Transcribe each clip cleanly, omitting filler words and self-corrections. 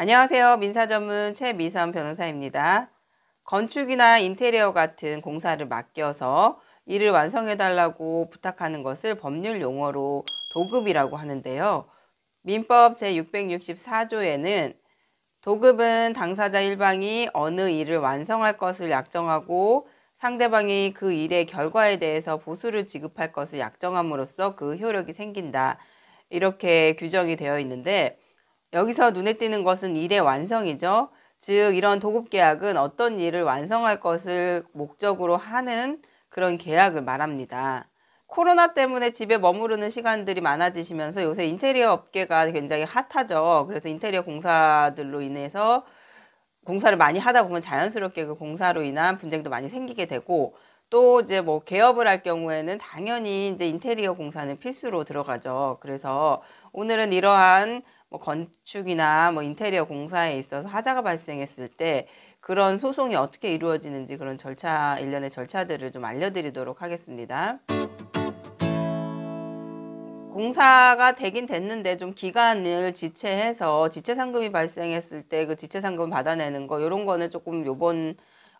안녕하세요. 민사전문 최미선 변호사입니다. 건축이나 인테리어 같은 공사를 맡겨서 일을 완성해달라고 부탁하는 것을 법률 용어로 도급이라고 하는데요. 민법 제664조에는 도급은 당사자 일방이 어느 일을 완성할 것을 약정하고 상대방이 그 일의 결과에 대해서 보수를 지급할 것을 약정함으로써 그 효력이 생긴다. 이렇게 규정이 되어 있는데 여기서 눈에 띄는 것은 일의 완성이죠. 즉 이런 도급계약은 어떤 일을 완성할 것을 목적으로 하는 그런 계약을 말합니다. 코로나 때문에 집에 머무르는 시간들이 많아지시면서 요새 인테리어 업계가 굉장히 핫하죠. 그래서 인테리어 공사들로 인해서 공사를 많이 하다 보면 자연스럽게 그 공사로 인한 분쟁도 많이 생기게 되고, 또 이제 뭐 개업을 할 경우에는 당연히 이제 인테리어 공사는 필수로 들어가죠. 그래서 오늘은 이러한 뭐 건축이나 뭐 인테리어 공사에 있어서 하자가 발생했을 때 그런 소송이 어떻게 이루어지는지, 그런 절차, 일련의 절차들을 좀 알려드리도록 하겠습니다. 공사가 되긴 됐는데 좀 기간을 지체해서 지체상금이 발생했을 때 그 지체상금 받아내는 거, 이런 거는 조금 요번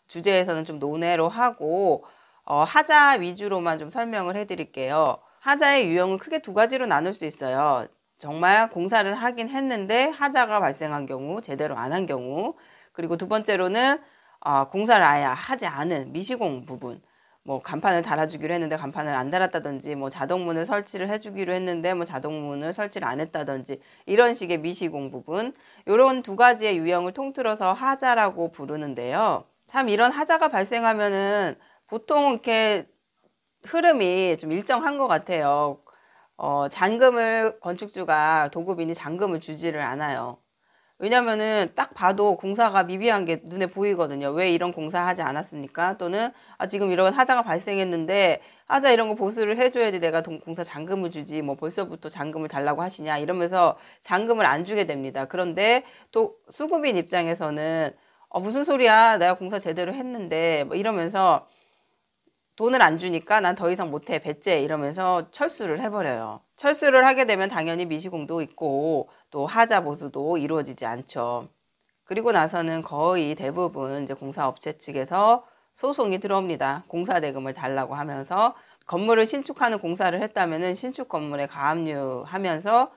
주제에서는 좀 논외로 하고, 하자 위주로만 좀 설명을 해드릴게요. 하자의 유형은 크게 두 가지로 나눌 수 있어요. 정말 공사를 하긴 했는데 하자가 발생한 경우, 제대로 안 한 경우, 그리고 두 번째로는 공사를 아예 하지 않은 미시공 부분, 뭐 간판을 달아주기로 했는데 간판을 안 달았다든지, 뭐 자동문을 설치를 해주기로 했는데 뭐 자동문을 설치를 안 했다든지, 이런 식의 미시공 부분, 이런 두 가지의 유형을 통틀어서 하자라고 부르는데요. 참 이런 하자가 발생하면은 보통 이렇게 흐름이 좀 일정한 것 같아요. 잔금을 건축주가, 도급인이 잔금을 주지를 않아요. 왜냐면은 딱 봐도 공사가 미비한 게 눈에 보이거든요. 왜 이런 공사 하지 않았습니까? 또는 지금 이런 하자가 발생했는데 하자 이런 거 보수를 해줘야지 내가 공사 잔금을 주지, 뭐 벌써부터 잔금을 달라고 하시냐, 이러면서 잔금을 안 주게 됩니다. 그런데 또 수급인 입장에서는 무슨 소리야, 내가 공사 제대로 했는데, 뭐 이러면서 돈을 안 주니까 난 더 이상 못해, 배째, 이러면서 철수를 해버려요. 철수를 하게 되면 당연히 미시공도 있고 또 하자 보수도 이루어지지 않죠. 그리고 나서는 거의 대부분 이제 공사업체 측에서 소송이 들어옵니다. 공사대금을 달라고 하면서, 건물을 신축하는 공사를 했다면은 신축 건물에 가압류하면서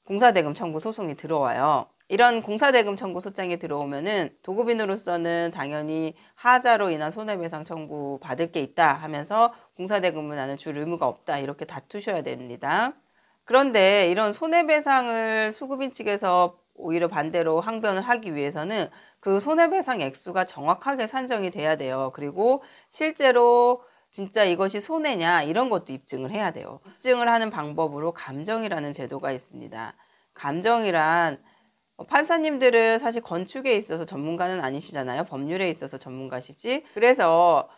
공사대금 청구 소송이 들어와요. 이런 공사대금 청구 소장이 들어오면은 도급인으로서는 당연히 하자로 인한 손해배상 청구 받을 게 있다 하면서 공사대금을 나는 줄 의무가 없다, 이렇게 다투셔야 됩니다. 그런데 이런 손해배상을 수급인 측에서 오히려 반대로 항변을 하기 위해서는 그 손해배상 액수가 정확하게 산정이 돼야 돼요. 그리고 실제로 진짜 이것이 손해냐, 이런 것도 입증을 해야 돼요. 입증을 하는 방법으로 감정이라는 제도가 있습니다. 감정이란, 판사님들은 사실 건축에 있어서 전문가는 아니시잖아요. 법률에 있어서 전문가시지. 그래서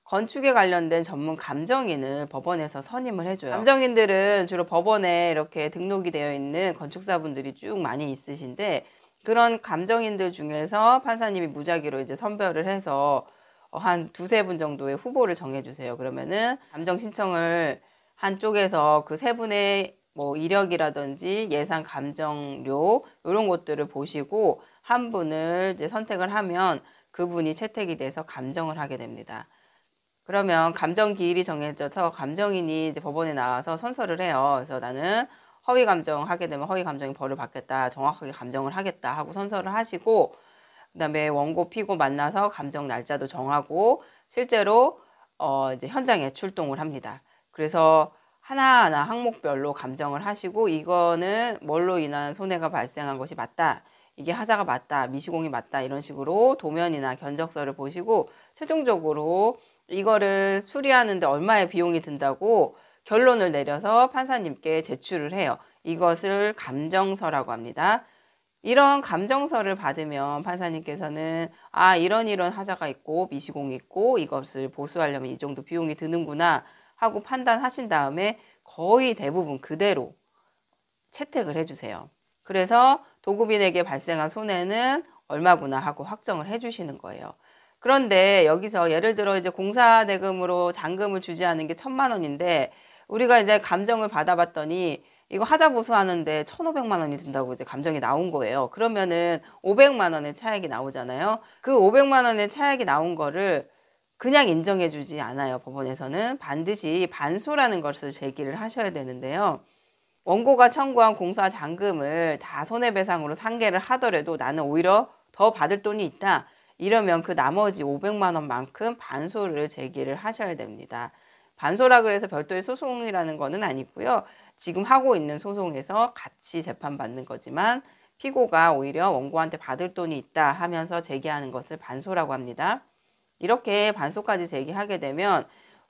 건축에 관련된 전문 감정인을 법원에서 선임을 해줘요. 감정인들은 주로 법원에 이렇게 등록이 되어 있는 건축사분들이 쭉 많이 있으신데, 그런 감정인들 중에서 판사님이 무작위로 이제 선별을 해서 한 두세 분 정도의 후보를 정해주세요. 그러면은 감정 신청을 한쪽에서 그 세 분의 뭐 이력이라든지 예상 감정료, 이런 것들을 보시고 한 분을 이제 선택을 하면 그분이 채택이 돼서 감정을 하게 됩니다. 그러면 감정 기일이 정해져서 감정인이 이제 법원에 나와서 선서를 해요. 그래서 나는 허위 감정하게 되면 허위 감정이 벌을 받겠다, 정확하게 감정을 하겠다 하고 선서를 하시고, 그다음에 원고 피고 만나서 감정 날짜도 정하고 실제로 이제 현장에 출동을 합니다. 그래서 하나하나 항목별로 감정을 하시고, 이거는 뭘로 인한 손해가 발생한 것이 맞다, 이게 하자가 맞다, 미시공이 맞다, 이런 식으로 도면이나 견적서를 보시고 최종적으로 이거를 수리하는데 얼마의 비용이 든다고 결론을 내려서 판사님께 제출을 해요. 이것을 감정서라고 합니다. 이런 감정서를 받으면 판사님께서는 이런 하자가 있고 미시공이 있고 이것을 보수하려면 이 정도 비용이 드는구나 하고 판단하신 다음에 거의 대부분 그대로 채택을 해주세요. 그래서 도급인에게 발생한 손해는 얼마구나 하고 확정을 해주시는 거예요. 그런데 여기서 예를 들어 이제 공사대금으로 잔금을 주지 않은 게 1,000만 원인데 우리가 이제 감정을 받아봤더니 이거 하자 보수하는데 1,500만 원이 든다고 이제 감정이 나온 거예요. 그러면은 500만 원의 차액이 나오잖아요. 그 500만 원의 차액이 나온 거를 그냥 인정해 주지 않아요. 법원에서는 반드시 반소라는 것을 제기를 하셔야 되는데요. 원고가 청구한 공사 잔금을 다 손해배상으로 상계를 하더라도 나는 오히려 더 받을 돈이 있다. 이러면 그 나머지 500만 원만큼 반소를 제기를 하셔야 됩니다. 반소라 그래서 별도의 소송이라는 거는 아니고요. 지금 하고 있는 소송에서 같이 재판받는 거지만 피고가 오히려 원고한테 받을 돈이 있다 하면서 제기하는 것을 반소라고 합니다. 이렇게 반소까지 제기하게 되면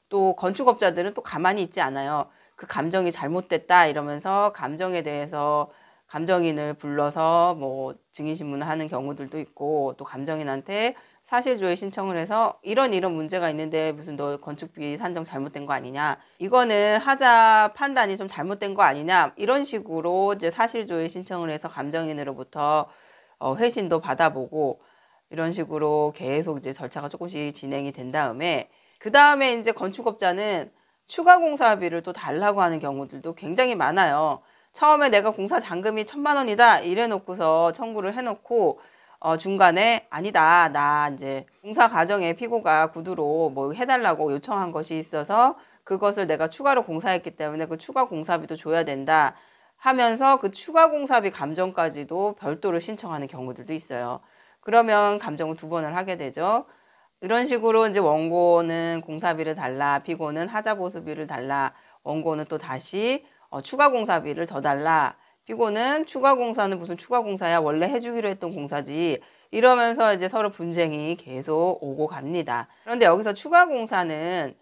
또 건축업자들은 또 가만히 있지 않아요. 그 감정이 잘못됐다 이러면서 감정에 대해서 감정인을 불러서 뭐 증인신문을 하는 경우들도 있고, 또 감정인한테 사실조회 신청을 해서 이런 문제가 있는데 무슨 너 건축비 산정 잘못된 거 아니냐, 이거는 하자 판단이 좀 잘못된 거 아니냐, 이런 식으로 이제 사실조회 신청을 해서 감정인으로부터 회신도 받아보고, 이런 식으로 계속 이제 절차가 조금씩 진행이 된 다음에 그 다음에 이제 건축업자는 추가 공사비를 또 달라고 하는 경우들도 굉장히 많아요. 처음에 내가 공사 잔금이 1,000만 원이다 이래 놓고서 청구를 해놓고 중간에 아니다, 나 이제 공사 과정에 피고가 구두로 뭐 해달라고 요청한 것이 있어서 그것을 내가 추가로 공사했기 때문에 그 추가 공사비도 줘야 된다 하면서 그 추가 공사비 감정까지도 별도로 신청하는 경우들도 있어요. 그러면 감정을 2번을 하게 되죠. 이런 식으로 이제 원고는 공사비를 달라, 피고는 하자 보수비를 달라, 원고는 또 다시 추가 공사비를 더 달라, 피고는 추가 공사는 무슨 추가 공사야, 원래 해주기로 했던 공사지, 이러면서 이제 서로 분쟁이 계속 오고 갑니다. 그런데 여기서 추가 공사는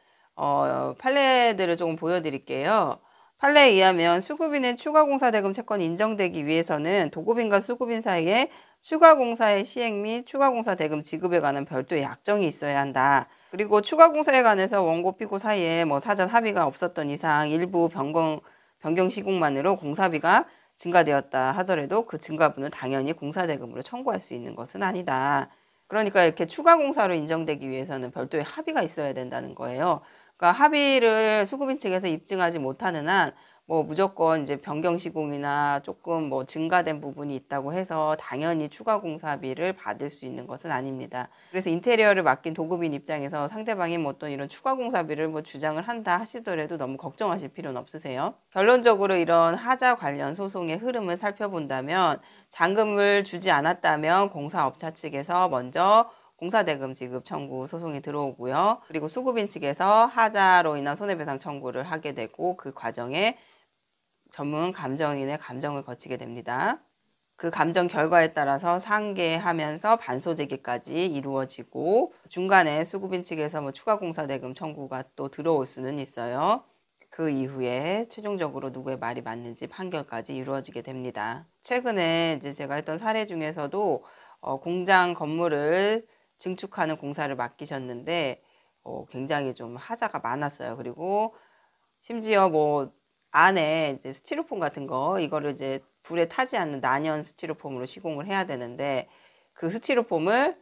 판례들을 조금 보여드릴게요. 판례에 의하면 수급인의 추가공사 대금 채권이 인정되기 위해서는 도급인과 수급인 사이에 추가공사의 시행 및 추가공사 대금 지급에 관한 별도의 약정이 있어야 한다. 그리고 추가공사에 관해서 원고 피고 사이에 뭐 사전 합의가 없었던 이상 일부 변경 시공만으로 공사비가 증가되었다 하더라도 그 증가분은 당연히 공사대금으로 청구할 수 있는 것은 아니다. 그러니까 이렇게 추가공사로 인정되기 위해서는 별도의 합의가 있어야 된다는 거예요. 그러니까 합의를 수급인 측에서 입증하지 못하는 한 뭐 무조건 이제 변경 시공이나 조금 뭐 증가된 부분이 있다고 해서 당연히 추가 공사비를 받을 수 있는 것은 아닙니다. 그래서 인테리어를 맡긴 도급인 입장에서 상대방이 뭐 어떤 이런 추가 공사비를 뭐 주장을 한다 하시더라도 너무 걱정하실 필요는 없으세요. 결론적으로 이런 하자 관련 소송의 흐름을 살펴본다면 잔금을 주지 않았다면 공사업체 측에서 먼저 공사대금 지급 청구 소송이 들어오고요. 그리고 수급인 측에서 하자로 인한 손해배상 청구를 하게 되고 그 과정에 전문 감정인의 감정을 거치게 됩니다. 그 감정 결과에 따라서 상계하면서 반소 제기까지 이루어지고 중간에 수급인 측에서 뭐 추가 공사대금 청구가 또 들어올 수는 있어요. 그 이후에 최종적으로 누구의 말이 맞는지 판결까지 이루어지게 됩니다. 최근에 이제 제가 했던 사례 중에서도 공장 건물을 증축하는 공사를 맡기셨는데 굉장히 좀 하자가 많았어요. 그리고 심지어 뭐 안에 이제 스티로폼 같은 거, 이거를 이제 불에 타지 않는 난연 스티로폼으로 시공을 해야 되는데 그 스티로폼을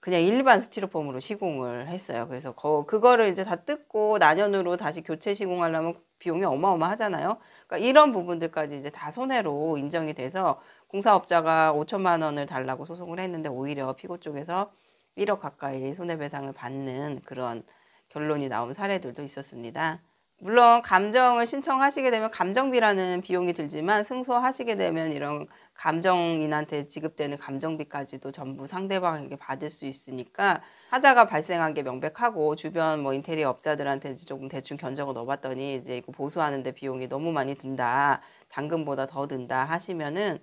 그냥 일반 스티로폼으로 시공을 했어요. 그래서 그거를 이제 다 뜯고 난연으로 다시 교체 시공하려면 비용이 어마어마하잖아요. 그러니까 이런 부분들까지 이제 다 손해로 인정이 돼서 공사업자가 5천만 원을 달라고 소송을 했는데 오히려 피고 쪽에서 1억 가까이 손해배상을 받는 그런 결론이 나온 사례들도 있었습니다. 물론 감정을 신청하시게 되면 감정비라는 비용이 들지만 승소하시게 되면 이런 감정인한테 지급되는 감정비까지도 전부 상대방에게 받을 수 있으니까 하자가 발생한 게 명백하고 주변 뭐 인테리어 업자들한테 조금 대충 견적을 넣어봤더니 이제 이거 보수하는데 비용이 너무 많이 든다, 잔금보다 더 든다 하시면은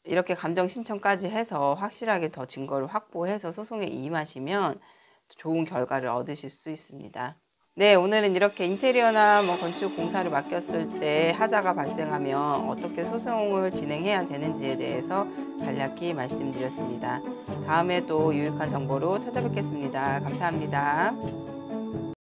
이렇게 감정 신청까지 해서 확실하게 더 증거를 확보해서 소송에 임하시면 좋은 결과를 얻으실 수 있습니다. 네, 오늘은 이렇게 인테리어나 뭐 건축 공사를 맡겼을 때 하자가 발생하면 어떻게 소송을 진행해야 되는지에 대해서 간략히 말씀드렸습니다. 다음에 또 유익한 정보로 찾아뵙겠습니다. 감사합니다.